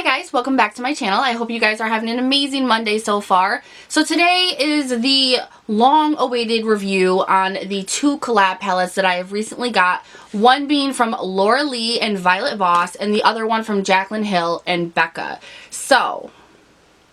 Hi guys, welcome back to my channel. I hope you guys are having an amazing Monday so far. So today is the long-awaited review on the two collab palettes that I have recently got. One being from Leigh and Voss, and the other one from Jaclyn Hill and Becca. So,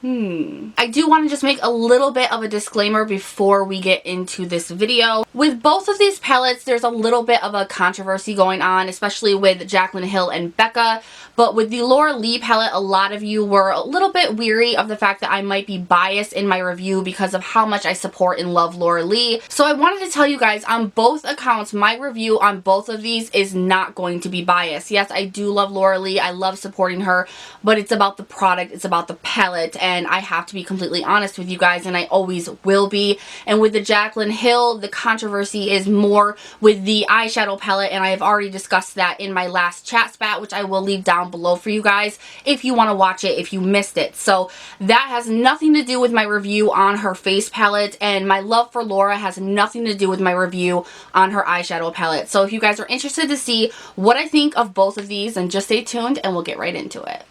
I do want to just make a little bit of a disclaimer before we get into this video. With both of these palettes, there's a little bit of a controversy going on, especially with Jaclyn Hill and Becca. But with the Leigh palette, a lot of you were a little bit weary of the fact that I might be biased in my review because of how much I support and love Leigh. So I wanted to tell you guys on both accounts, my review on both of these is not going to be biased. Yes, I do love Leigh. I love supporting her, but it's about the product. It's about the palette. And I have to be completely honest with you guys, and I always will be. And with the Jaclyn Hill, the controversy is more with the eyeshadow palette, and I have already discussed that in my last chat spat, which I will leave down below for you guys if you want to watch it if you missed it. So that has nothing to do with my review on her face palette, and my love for Laura has nothing to do with my review on her eyeshadow palette. So if you guys are interested to see what I think of both of these, then just stay tuned and we'll get right into it.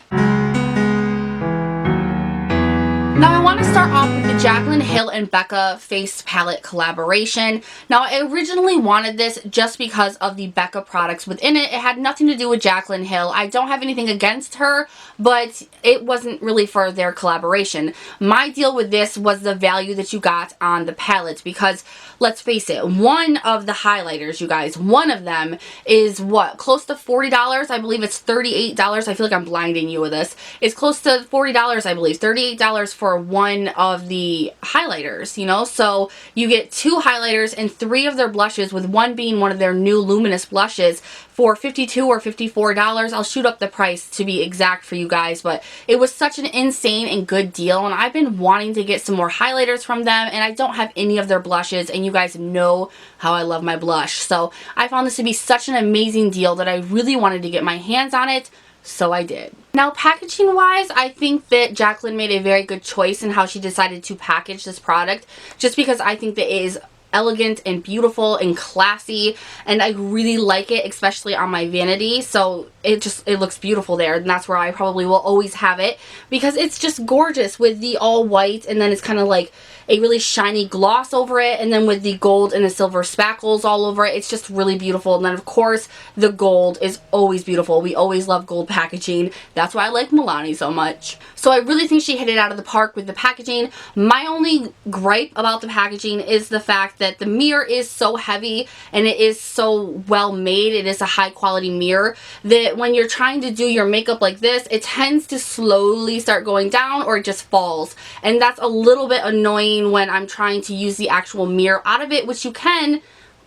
Now I want to start off with the Jaclyn Hill and Becca face palette collaboration. Now I originally wanted this just because of the Becca products within it. It had nothing to do with Jaclyn Hill. I don't have anything against her, but it wasn't really for their collaboration. My deal with this was the value that you got on the palettes, because let's face it, one of the highlighters, you guys, one of them is what? Close to $40? I believe it's $38. I feel like I'm blinding you with this. It's close to $40, I believe. $38 for one of the highlighters, you know? So you get two highlighters and three of their blushes, with one being one of their new luminous blushes for $52 or $54. I'll shoot up the price to be exact for you guys, but it was such an insane and good deal, and I've been wanting to get some more highlighters from them, and I don't have any of their blushes, and you guys know how I love my blush. So I found this to be such an amazing deal that I really wanted to get my hands on it. So I did. Now, packaging wise, I think that Jaclyn made a very good choice in how she decided to package this product, just because I think that it is elegant and beautiful and classy, and I really like it, especially on my vanity. So it looks beautiful there, and that's where I probably will always have it, because it's just gorgeous with the all white, and then it's kind of like a really shiny gloss over it, and then with the gold and the silver spackles all over it, it's just really beautiful. And then of course the gold is always beautiful. We always love gold packaging. That's why I like Milani so much. So I really think she hit it out of the park with the packaging. My only gripe about the packaging is the fact that the mirror is so heavy and it is so well made. It is a high quality mirror that when you're trying to do your makeup like this, it tends to slowly start going down, or it just falls. And that's a little bit annoying when I'm trying to use the actual mirror out of it, which you can,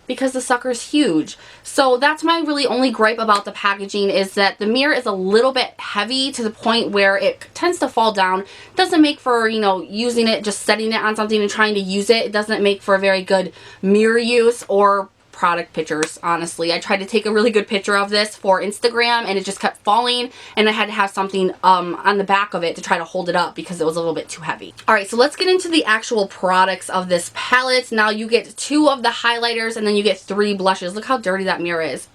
because the sucker's huge. So that's my really only gripe about the packaging, is that the mirror is a little bit heavy to the point where it tends to fall down. Doesn't make for, you know, using it, just setting it on something and trying to use it. It doesn't make for a very good mirror use or product pictures, honestly. I tried to take a really good picture of this for Instagram, and it just kept falling, and I had to have something on the back of it to try to hold it up because it was a little bit too heavy. Alright, so let's get into the actual products of this palette. Now you get two of the highlighters, and then you get three blushes. Look how dirty that mirror is.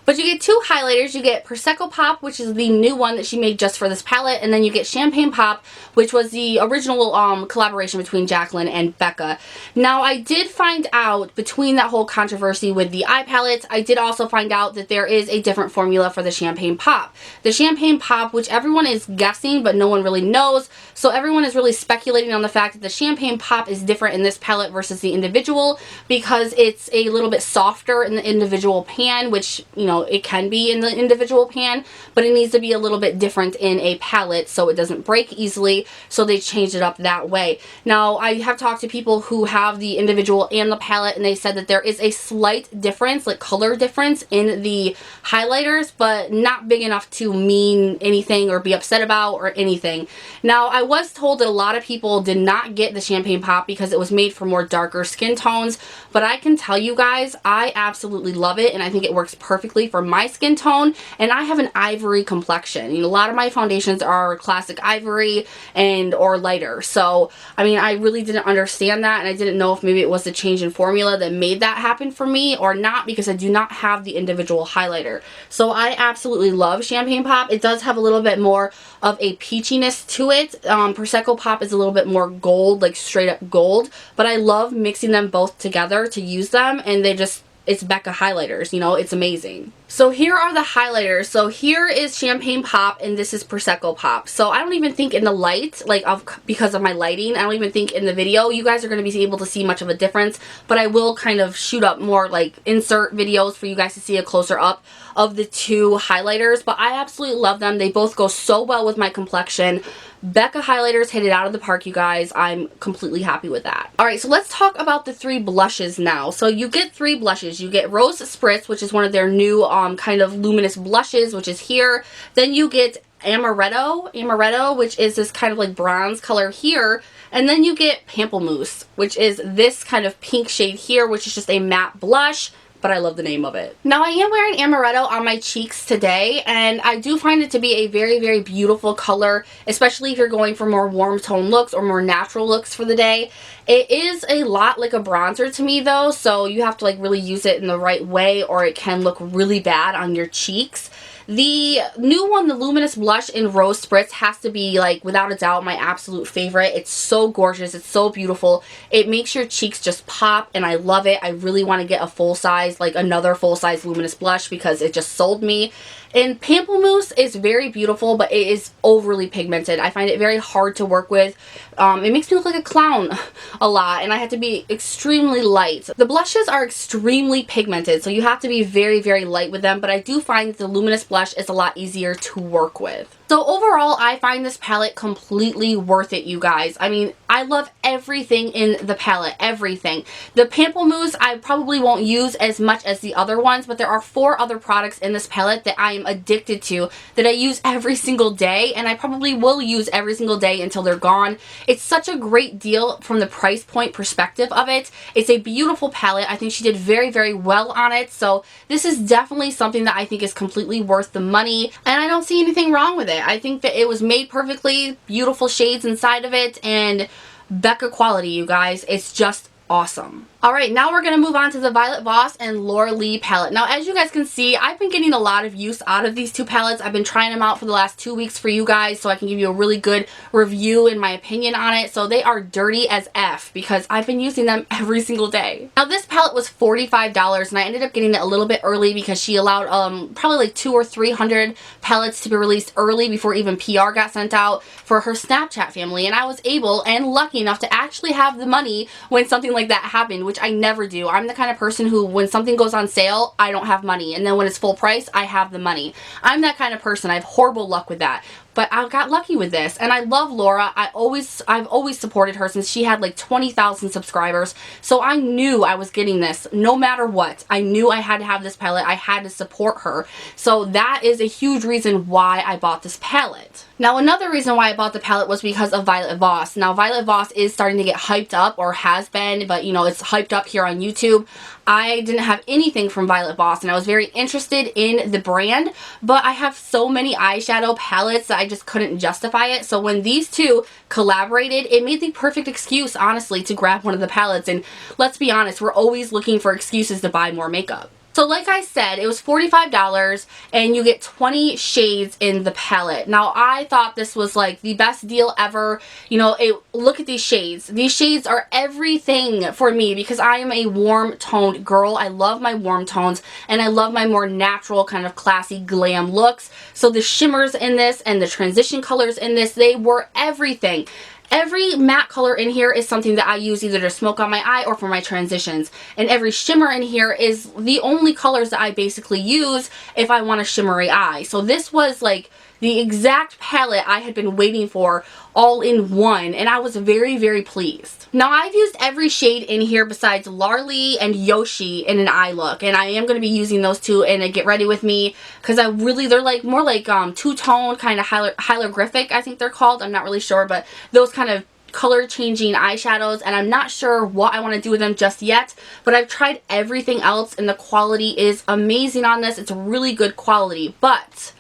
But you get two highlighters. You get Prosecco Pop, which is the new one that she made just for this palette, and then you get Champagne Pop, which was the original collaboration between Jaclyn and Becca. Now I did find out, between that whole controversy with the eye palettes, I did also find out that there is a different formula for the Champagne Pop. The Champagne Pop, which everyone is guessing but no one really knows, so everyone is really speculating on the fact that the Champagne Pop is different in this palette versus the individual, because it's a little bit softer in the individual pan, which, you know, it can be in the individual pan, but it needs to be a little bit different in a palette so it doesn't break easily, so they changed it up that way. Now, I have talked to people who have the individual and the palette, and they said that there is a slight difference, like color difference, in the highlighters, but not big enough to mean anything or be upset about or anything. Now, I was told that a lot of people did not get the Champagne Pop because it was made for more darker skin tones, but I can tell you guys, I absolutely love it, and I think it works perfectly perfectly for my skin tone, and I have an ivory complexion. You know, a lot of my foundations are classic ivory and or lighter. So, I mean, I really didn't understand that, and I didn't know if maybe it was the change in formula that made that happen for me or not, because I do not have the individual highlighter. So I absolutely love Champagne Pop. It does have a little bit more of a peachiness to it. Prosecco Pop is a little bit more gold, like straight up gold, but I love mixing them both together to use them, and they just, it's Becca highlighters, you know, it's amazing. So here are the highlighters. So here is Champagne Pop and this is Prosecco Pop. So I don't even think in the light, like because of my lighting, I don't even think in the video you guys are going to be able to see much of a difference, but I will kind of shoot up more like insert videos for you guys to see a closer up of the two highlighters. But I absolutely love them. They both go so well with my complexion. Becca highlighters hit it out of the park, you guys. I'm completely happy with that. Alright, so let's talk about the 3 blushes now. So you get 3 blushes. You get Rose Spritz, which is one of their new kind of luminous blushes, which is here. Then you get Amaretto, which is this kind of like bronze color here. And then you get Pamplemousse, which is this kind of pink shade here, which is just a matte blush, but I love the name of it. Now I am wearing Amaretto on my cheeks today, and I do find it to be a very, very beautiful color, especially if you're going for more warm tone looks or more natural looks for the day. It is a lot like a bronzer to me though, so you have to like really use it in the right way or it can look really bad on your cheeks. The new one, the Luminous Blush in Rose Spritz, has to be, like, without a doubt, my absolute favorite. It's so gorgeous. It's so beautiful. It makes your cheeks just pop, and I love it. I really want to get a full size, like another full size Luminous Blush, because it just sold me. And Pamplemousse is very beautiful, but it is overly pigmented. I find it very hard to work with. It makes me look like a clown a lot, and I have to be extremely light. The blushes are extremely pigmented, so you have to be very, very light with them, but I do find that the Luminous Blush is a lot easier to work with. So overall, I find this palette completely worth it, you guys. I mean, I love everything in the palette, everything. The Pamplemousse I probably won't use as much as the other ones, but there are 4 other products in this palette that I am addicted to, that I use every single day, and I probably will use every single day until they're gone. It's such a great deal from the price point perspective of it. It's a beautiful palette. I think she did very, very well on it, so this is definitely something that I think is completely worth the money, and I don't see anything wrong with it. I think that it was made perfectly, beautiful shades inside of it, and Becca quality, you guys. It's just awesome. Alright, now we're going to move on to the Violet Voss and Laura Leigh palette. Now, as you guys can see, I've been getting a lot of use out of these 2 palettes. I've been trying them out for the last 2 weeks for you guys, so I can give you a really good review and my opinion on it. So they are dirty as F, because I've been using them every single day. Now, this palette was $45, and I ended up getting it a little bit early because she allowed probably like 200 or 300 palettes to be released early before even PR got sent out for her Snapchat family, and I was able and lucky enough to actually have the money when something like that happened, which I never do. I'm the kind of person who, when something goes on sale, I don't have money, and then when it's full price, I have the money. I'm that kind of person. I have horrible luck with that. But I got lucky with this, and I love Laura. I've always supported her since she had like 20,000 subscribers, so I knew I was getting this no matter what. I knew I had to have this palette. I had to support her, so that is a huge reason why I bought this palette. Now, another reason why I bought the palette was because of Violet Voss. Now, Violet Voss is starting to get hyped up, or has been, but you know, it's hyped up here on YouTube. I didn't have anything from Violet Voss, and I was very interested in the brand, but I have so many eyeshadow palettes that I just couldn't justify it. So when these two collaborated, it made the perfect excuse, honestly, to grab one of the palettes. And let's be honest, we're always looking for excuses to buy more makeup. So like I said, it was $45 and you get 20 shades in the palette. Now, I thought this was like the best deal ever. You know, look at these shades. These shades are everything for me because I am a warm toned girl. I love my warm tones and I love my more natural kind of classy glam looks. So the shimmers in this and the transition colors in this, they were everything. Every matte color in here is something that I use either to smoke on my eye or for my transitions. And every shimmer in here is the only colors that I basically use if I want a shimmery eye. So this was like the exact palette I had been waiting for, all in one, and I was very, very pleased. Now, I've used every shade in here besides Larlie and Yoshi in an eye look, and I am going to be using those two in a Get Ready With Me because they're like more like two-tone kind of hieroglyphic, I think they're called. I'm not really sure, but those kind of color changing eyeshadows, and I'm not sure what I want to do with them just yet, but I've tried everything else and the quality is amazing on this. It's really good quality, but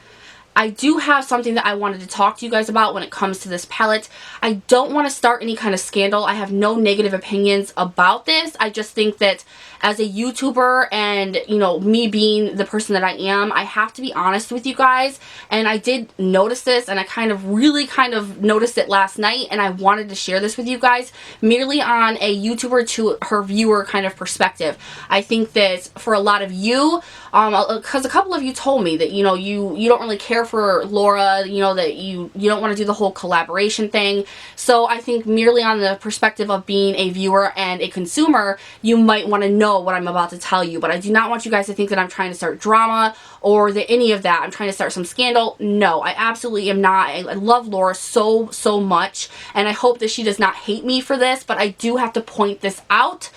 I do have something that I wanted to talk to you guys about when it comes to this palette. I don't want to start any kind of scandal. I have no negative opinions about this. I just think that as a YouTuber and, you know, me being the person that I am, I have to be honest with you guys. And I did notice this, and I really noticed it last night, and I wanted to share this with you guys merely on a YouTuber to her viewer kind of perspective. I think that for a lot of you, because a couple of you told me that, you know, you don't really care for Laura, you know, that you don't want to do the whole collaboration thing. So I think merely on the perspective of being a viewer and a consumer, you might want to know what I'm about to tell you, but I do not want you guys to think that I'm trying to start drama or that any of that. I'm trying to start some scandal. No, I absolutely am not. I love Laura so much, and I hope that she does not hate me for this, but I do have to point this out.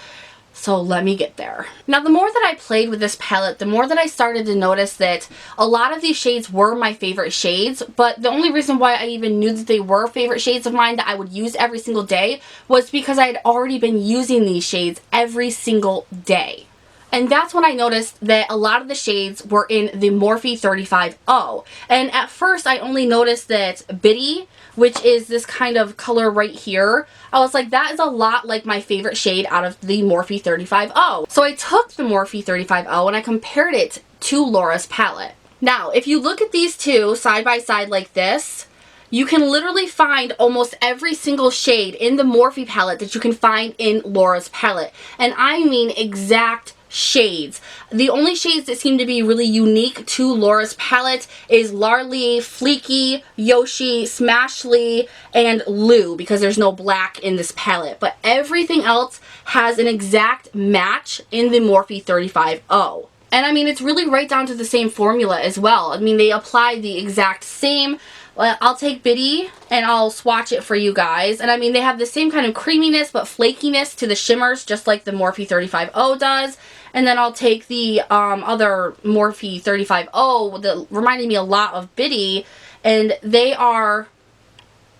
So let me get there. Now, the more that I played with this palette, the more that I started to notice that a lot of these shades were my favorite shades, but the only reason why I even knew that they were favorite shades of mine that I would use every single day was because I had already been using these shades every single day. And that's when I noticed that a lot of the shades were in the Morphe 35O. And at first, I only noticed that Biddy, which is this kind of color right here, I was like, that is a lot like my favorite shade out of the Morphe 35O. So I took the Morphe 35O and I compared it to Laura's palette. Now, if you look at these two side by side like this, you can literally find almost every single shade in the Morphe palette that you can find in Laura's palette. And I mean exact shades. The only shades that seem to be really unique to Laura's palette is Leigh, Fleeky, Yoshi, Smashly, and Lou, because there's no black in this palette. But everything else has an exact match in the Morphe 35O. And I mean, it's really right down to the same formula as well. I mean, they apply the exact same. I'll take Biddy and I'll swatch it for you guys. And I mean, they have the same kind of creaminess but flakiness to the shimmers, just like the Morphe 35O does. And then I'll take the other Morphe 35O that reminded me a lot of Biddy, and they are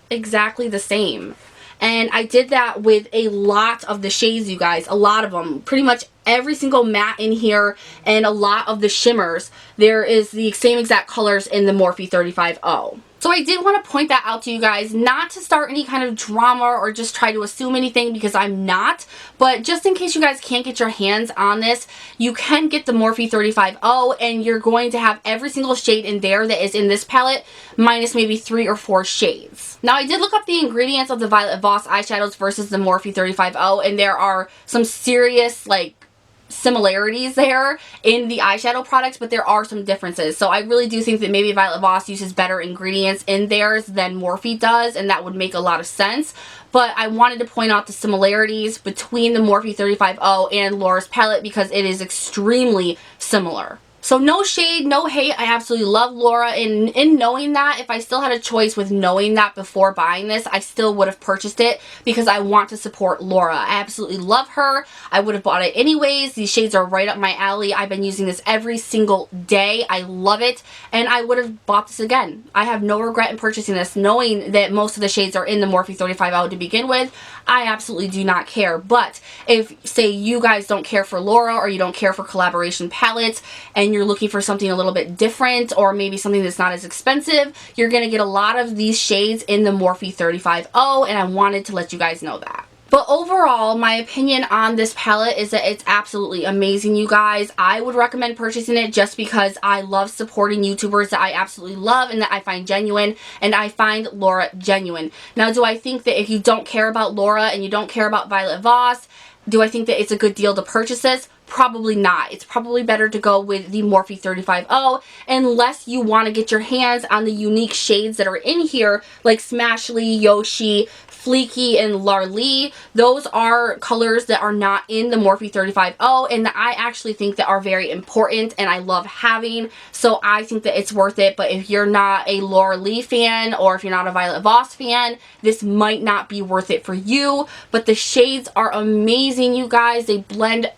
exactly the same. And I did that with a lot of the shades, you guys. A lot of them. Pretty much every single matte in here and a lot of the shimmers. There is the same exact colors in the Morphe 35O. So I did want to point that out to you guys, not to start any kind of drama or just try to assume anything, because I'm not. But just in case you guys can't get your hands on this, you can get the Morphe 35O, and you're going to have every single shade in there that is in this palette, minus maybe 3 or 4 shades. Now, I did look up the ingredients of the Violet Voss eyeshadows versus the Morphe 35O, and there are some serious, like, similarities there in the eyeshadow products, but there are some differences. So I really do think that maybe Violet Voss uses better ingredients in theirs than Morphe does, and that would make a lot of sense. But I wanted to point out the similarities between the Morphe 35O and Laura's palette because it is extremely similar. So no shade, no hate. I absolutely love Laura. In knowing that, if I still had a choice with knowing that before buying this, I still would have purchased it because I want to support Laura. I absolutely love her. I would have bought it anyways. These shades are right up my alley. I've been using this every single day. I love it, and I would have bought this again. I have no regret in purchasing this, knowing that most of the shades are in the Morphe 35O to begin with. I absolutely do not care. But if, say, you guys don't care for Laura or you don't care for collaboration palettes and you're looking for something a little bit different or maybe something that's not as expensive, you're going to get a lot of these shades in the Morphe 35O, and I wanted to let you guys know that. But overall, my opinion on this palette is that it's absolutely amazing, you guys. I would recommend purchasing it just because I love supporting YouTubers that I absolutely love and that I find genuine, and I find Laura genuine. Now, do I think that if you don't care about Laura and you don't care about Violet Voss, do I think that it's a good deal to purchase this? Probably not. It's probably better to go with the Morphe 35O unless you want to get your hands on the unique shades that are in here, like Smashly, Yoshi, Fleeky, and Leigh. Those are colors that are not in the Morphe 35O and that I actually think that are very important and I love having. So I think that it's worth it. But if you're not a Leigh fan or if you're not a Violet Voss fan, this might not be worth it for you. But the shades are amazing, you guys. They blend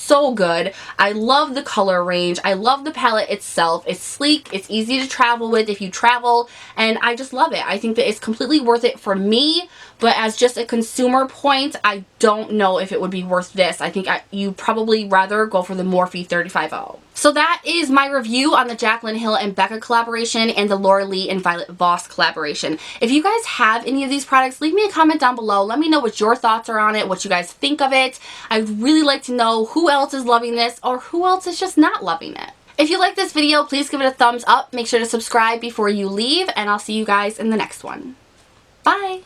so good. I love the color range. I love the palette itself. It's sleek. It's easy to travel with if you travel, and I just love it. I think that it's completely worth it for me, but as just a consumer point, I don't know if it would be worth this. I think you probably rather go for the Morphe 35O. So that is my review on the Jaclyn Hill and Becca collaboration and the Leigh and Violet Voss collaboration. If you guys have any of these products, leave me a comment down below. Let me know what your thoughts are on it, what you guys think of it. I'd really like to know who else is loving this or who else is just not loving it. If you like this video, please give it a thumbs up. Make sure to subscribe before you leave, and I'll see you guys in the next one. Bye!